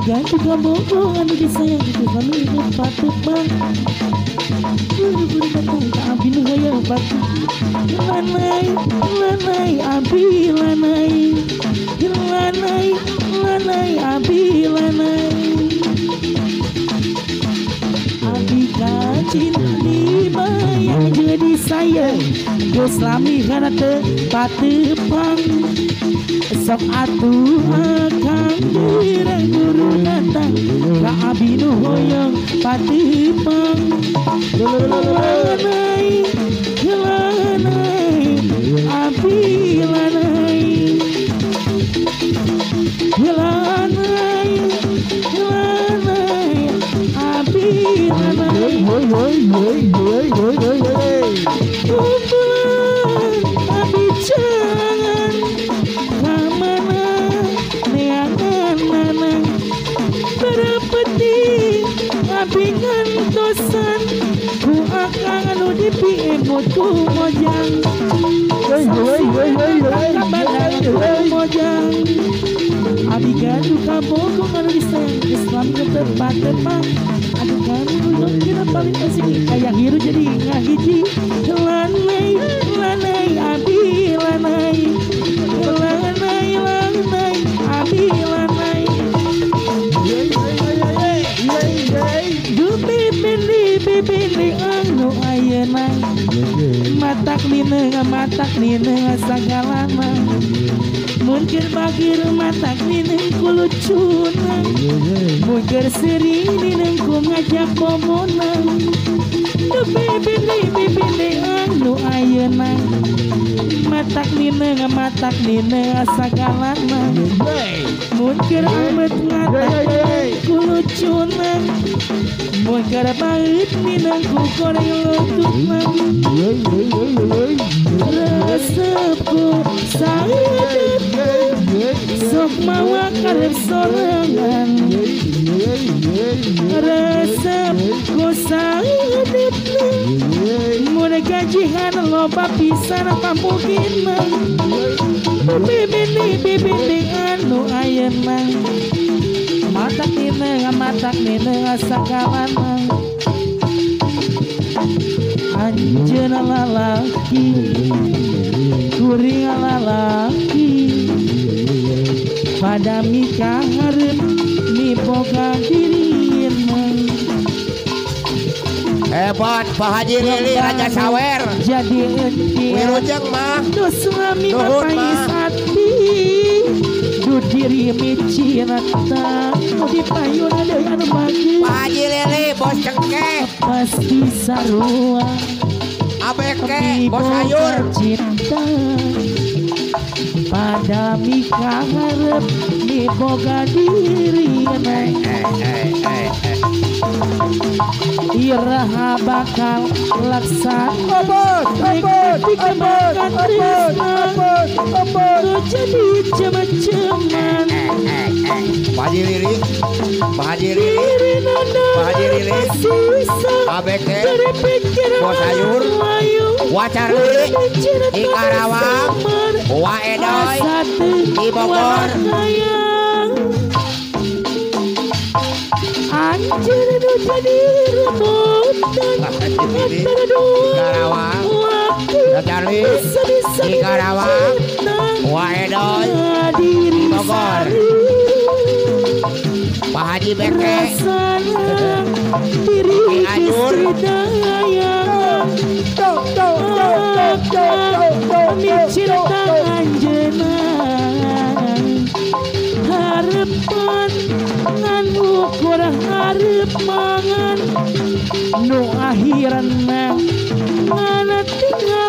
Ganti kabogo anu disayang itu kami tempat tebang buru-buru datang ke abi nu hoyong batu lanai lanai abi lanai lanai lanai abi lanai abi kacin dibayang jadi sayang geus lami kana tempat tebang sok atuh akang direng guru datang ka abi nu hoyong patipang lanai lanai abi lanai lanai lanai abi lanai abi jangan kamana neangan nanang berpeti abi ngantosan ku akang anu dipiem mutu mojang mojang abi gaduh kabogo anu disayang Islam ke tempat tepang aduh kanu duduk kira paling asik kayak hiru jadi ngahiji lanai lanai abi lanai lanai lanai abi lanai du bibili anu ayeuna matak nina sagalana mungkin bagir matak nina kulucuna mungkin sering nina ku ngajak pomona du bibili anu ayeuna matak nina sagalana mungkin amet ngatak kulucuna mungkin bait nina ku koreng lututna resepku saedep sok mawa karep sorangan resepku saedep mun gajihan loba pisan pamugina bibili anu ayeuna matak nina sakalana anjeuna lalaki kuring lalaki pada mikah hareup miboga dirina hebat Pak Haji Lili Raja Sawer jadi wirujeng mah nu suami mapais hati du diri micinata nu dipayuna deui anu bagus Pak Haji Lili bos cengkeh pasti sarua abeke bos sayur cinta pada mikah hareup miboga dirina iraha bakal laksana jadi cema-ceman Pak Haji Lili Pak Haji Lili Pak Haji Lili abeke bos sayur wacarli di Karawang wa edoy di Bogor anjir nu jadi rebutan antara dua Karawang wacarli di Karawang wa edoy di Bogor Pak Haji beke di Anjur cinta anjeuna harepan ngan ukur hareup mangan nu akhirna ngana tinggal